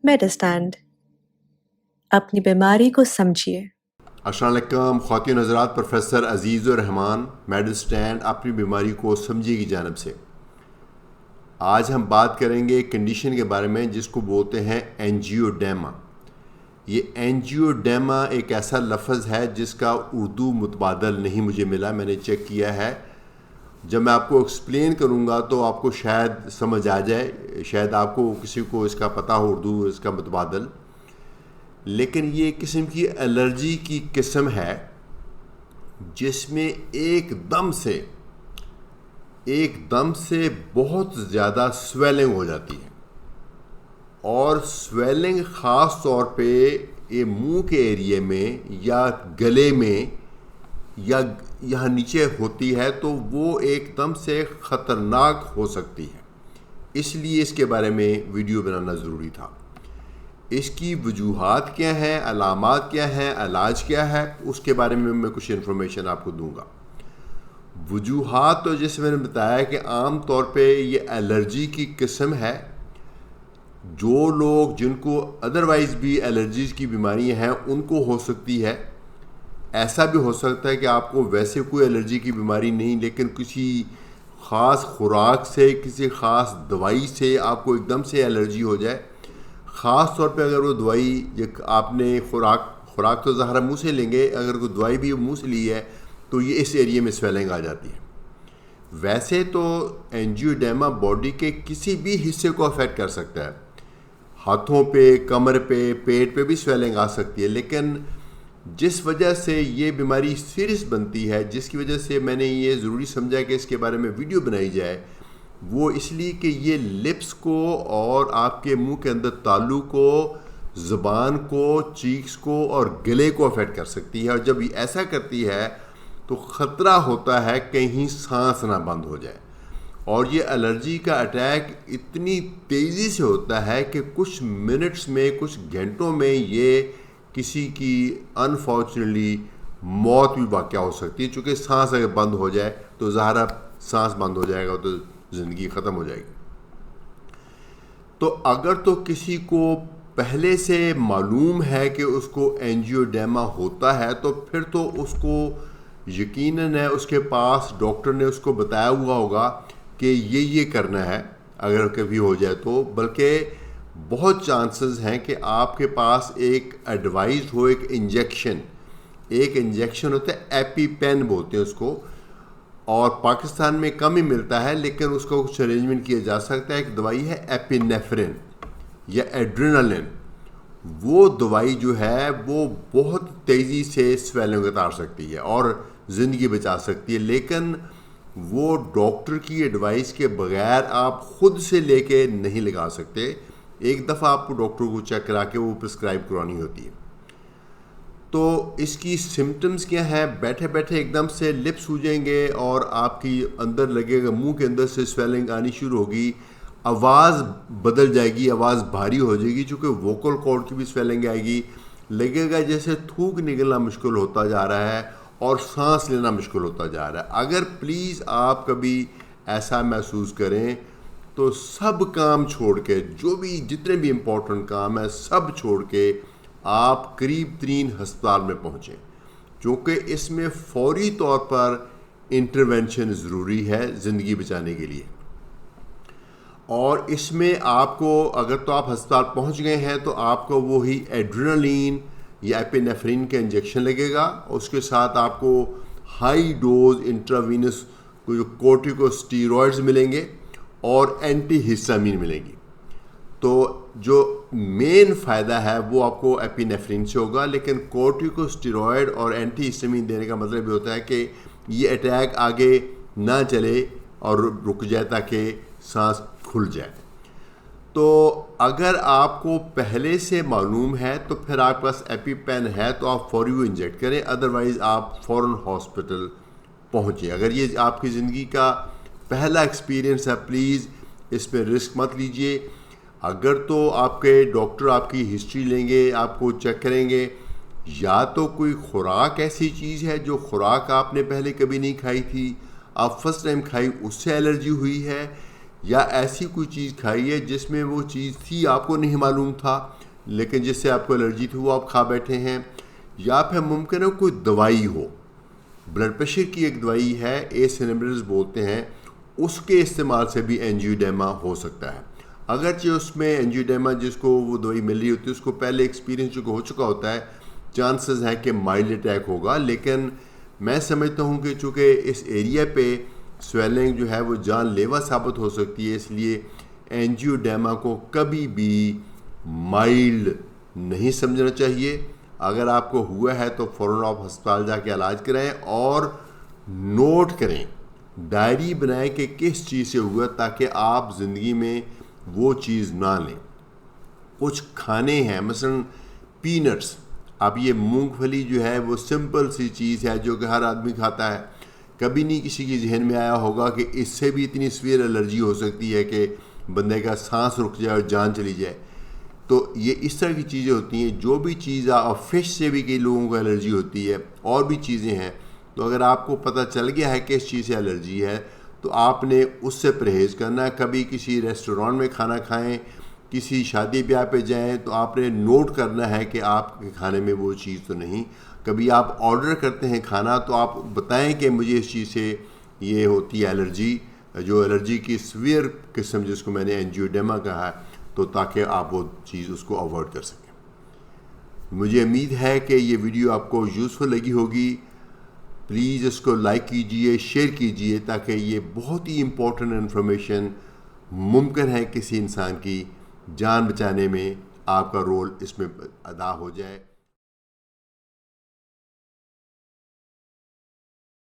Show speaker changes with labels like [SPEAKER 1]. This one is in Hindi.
[SPEAKER 1] मेडिस्टैंड अपनी बीमारी को समझिए।
[SPEAKER 2] अस्सलाम वालेकुम ख़वातीन हज़रात, प्रोफेसर अज़ीज़ुर रहमान मेडिस्टैंड अपनी बीमारी को समझिए की जानब से आज हम बात करेंगे एक कंडीशन के बारे में जिसको बोलते हैं एंजियोडेमा। ये एंजियोडेमा एक ऐसा लफ्ज़ है जिसका उर्दू मुतबादल नहीं मुझे मिला, मैंने चेक किया है। जब मैं आपको एक्सप्लेन करूँगा तो आपको शायद समझ आ जाए, शायद आपको किसी को इसका पता हो उर्दू इसका मुतबादल। लेकिन ये एक किस्म की एलर्जी की किस्म है जिसमें एकदम से बहुत ज़्यादा स्वेलिंग हो जाती है, और स्वेलिंग ख़ास तौर पे ये मुंह के एरिए में या गले में या यहाँ नीचे होती है, तो वो एकदम से ख़तरनाक हो सकती है। इसलिए इसके बारे में वीडियो बनाना ज़रूरी था। इसकी वजूहात क्या हैं, अलामात क्या हैं, इलाज क्या है, उसके बारे में मैं कुछ इन्फॉर्मेशन आपको दूंगा। वजूहात तो जैसे मैंने बताया कि आम तौर पे ये एलर्जी की किस्म है। जो लोग जिनको अदरवाइज़ भी एलर्जीज की बीमारियां हैं उनको हो सकती है। ऐसा भी हो सकता है कि आपको वैसे कोई एलर्जी की बीमारी नहीं, लेकिन किसी ख़ास खुराक से, किसी ख़ास दवाई से आपको एकदम से एलर्जी हो जाए। ख़ास तौर पे अगर वो दवाई आपने खुराक तो ज़ाहिर मुंह से लेंगे, अगर कोई दवाई भी मुंह से ली है तो ये इस एरिया में स्वेलिंग आ जाती है। वैसे तो एंजियोडेमा बॉडी के किसी भी हिस्से को अफेक्ट कर सकता है, हाथों पे, कमर पे, पेट पे भी स्वेलिंग आ सकती है। लेकिन जिस वजह से ये बीमारी सीरियस बनती है, जिसकी वजह से मैंने ये ज़रूरी समझा कि इसके बारे में वीडियो बनाई जाए, वो इसलिए कि ये लिप्स को और आपके मुंह के अंदर तालू को, ज़ुबान को, चीक्स को और गले को अफेक्ट कर सकती है। और जब ये ऐसा करती है तो ख़तरा होता है कहीं सांस ना बंद हो जाए। और ये एलर्जी का अटैक इतनी तेज़ी से होता है कि कुछ मिनट्स में, कुछ घंटों में ये किसी की अनफॉर्चुनेटली मौत भी वाक़या हो सकती है। चूँकि सांस अगर बंद हो जाए तो ज़ाहिर सांस बंद हो जाएगा तो ज़िंदगी ख़त्म हो जाएगी। तो अगर तो किसी को पहले से मालूम है कि उसको एंजियोडेमा होता है तो फिर तो उसको यकीनन है उसके पास डॉक्टर ने उसको बताया हुआ होगा कि ये करना है अगर कभी हो जाए तो। बल्कि बहुत चांसेस हैं कि आपके पास एक एडवाइस हो, एक इंजेक्शन होता है, एपीपेन बोलते हैं उसको, और पाकिस्तान में कम ही मिलता है, लेकिन उसका कुछ अरेंजमेंट किया जा सकता है। एक दवाई है एपिनेफ्रिन या एड्रेनालिन। वो दवाई जो है वो बहुत तेज़ी से स्वेलिंग उतार सकती है और ज़िंदगी बचा सकती है, लेकिन वो डॉक्टर की एडवाइस के बगैर आप ख़ुद से लेके नहीं लगा सकते। एक दफ़ा आपको डॉक्टर को चेक करा के वो प्रिस्क्राइब करवानी होती है। तो इसकी सिम्टम्स क्या हैं? बैठे बैठे एकदम से लिप्स सूजेंगे और आपकी अंदर लगेगा, मुंह के अंदर से स्वेलिंग आनी शुरू होगी, आवाज़ बदल जाएगी, आवाज़ भारी हो जाएगी, चूँकि वोकल कॉर्ड की भी स्वेलिंग आएगी। लगेगा जैसे थूक निकलना मुश्किल होता जा रहा है और सांस लेना मुश्किल होता जा रहा है। अगर प्लीज़ आप कभी ऐसा महसूस करें तो सब काम छोड़ के, जो भी जितने भी इम्पोर्टेंट काम है सब छोड़ के आप करीब तरीन हस्पताल में पहुँचें, क्योंकि इसमें फौरी तौर पर इंटरवेंशन ज़रूरी है ज़िंदगी बचाने के लिए। और इसमें आपको, अगर तो आप हस्पताल पहुंच गए हैं तो आपको वही एड्रेनालिन या एपिनेफ्रिन का इंजेक्शन लगेगा। उसके साथ आपको हाई डोज इंट्रावीनस जो कोर्टिकोस्टेरॉइड्स मिलेंगे और एंटीहिस्टामिन मिलेंगी। तो जो मेन फ़ायदा है वो आपको एपिनेफ्रिन से होगा, लेकिन कोर्टिकोस्टेरॉइड और एंटीहिस्टामिन देने का मतलब ये होता है कि ये अटैक आगे ना चले और रुक जाए ताकि सांस खुल जाए। तो अगर आपको पहले से मालूम है तो फिर आपके पास एपीपेन है तो आप फौरी वो इंजेक्ट करें, अदरवाइज़ आप फ़ौरन हॉस्पिटल पहुँचें। अगर ये आपकी ज़िंदगी का पहला एक्सपीरियंस है, प्लीज़ इसमें रिस्क मत लीजिए। अगर तो आपके डॉक्टर आपकी हिस्ट्री लेंगे, आपको चेक करेंगे, या तो कोई खुराक ऐसी चीज़ है जो खुराक आपने पहले कभी नहीं खाई थी, आप फर्स्ट टाइम खाई उससे एलर्जी हुई है, या ऐसी कोई चीज़ खाई है जिसमें वो चीज़ थी, आपको नहीं मालूम था, लेकिन जिससे आपको एलर्जी थी वो आप खा बैठे हैं। या फिर मुमकिन है कोई दवाई हो, ब्लड प्रेशर की एक दवाई है, एस इनहिबिटर्स बोलते हैं, उसके इस्तेमाल से भी एंजियोडेमा हो सकता है। अगरचे उसमें एंजियोडेमा जिसको वो दवाई मिल रही होती है उसको पहले एक्सपीरियंस जो हो चुका होता है, चांसेस हैं कि माइल्ड अटैक होगा। लेकिन मैं समझता हूँ कि चूँकि इस एरिया पे स्वेलिंग जो है वो जानलेवा साबित हो सकती है, इसलिए एंजियोडेमा को कभी भी माइल्ड नहीं समझना चाहिए। अगर आपको हुआ है तो फ़ौरन आप अस्पताल जाके इलाज कराएं और नोट करें, डायरी बनाएं कि किस चीज़ से हुआ, ताकि आप ज़िंदगी में वो चीज़ ना लें। कुछ खाने हैं मसलन पीनट्स, अब ये मूंगफली जो है वो सिंपल सी चीज़ है जो कि हर आदमी खाता है, कभी नहीं किसी के जहन में आया होगा कि इससे भी इतनी सीवियर एलर्जी हो सकती है कि बंदे का सांस रुक जाए और जान चली जाए। तो ये इस तरह की चीज़ें होती हैं। जो भी चीज़ और फिश से भी कई लोगों को एलर्जी होती है, और भी चीज़ें हैं। तो अगर आपको पता चल गया है कि इस चीज़ से एलर्जी है तो आपने उससे परहेज़ करना है। कभी किसी रेस्टोरेंट में खाना खाएं, किसी शादी ब्याह पे जाएं तो आपने नोट करना है कि आपके खाने में वो चीज़ तो नहीं। कभी आप ऑर्डर करते हैं खाना तो आप बताएं कि मुझे इस चीज़ से ये होती है एलर्जी, जो एलर्जी की सीवियर किस्म जिसको मैंने एंजियोडेमा कहा है, तो ताकि आप वो चीज़ उसको अवॉइड कर सकें। मुझे उम्मीद है कि ये वीडियो आपको यूज़फुल लगी होगी। प्लीज़ इसको लाइक कीजिए, शेयर कीजिए, ताकि ये बहुत ही इम्पोर्टेंट इन्फॉर्मेशन मुमकिन है किसी इंसान की जान बचाने में आपका रोल इसमें अदा हो जाए।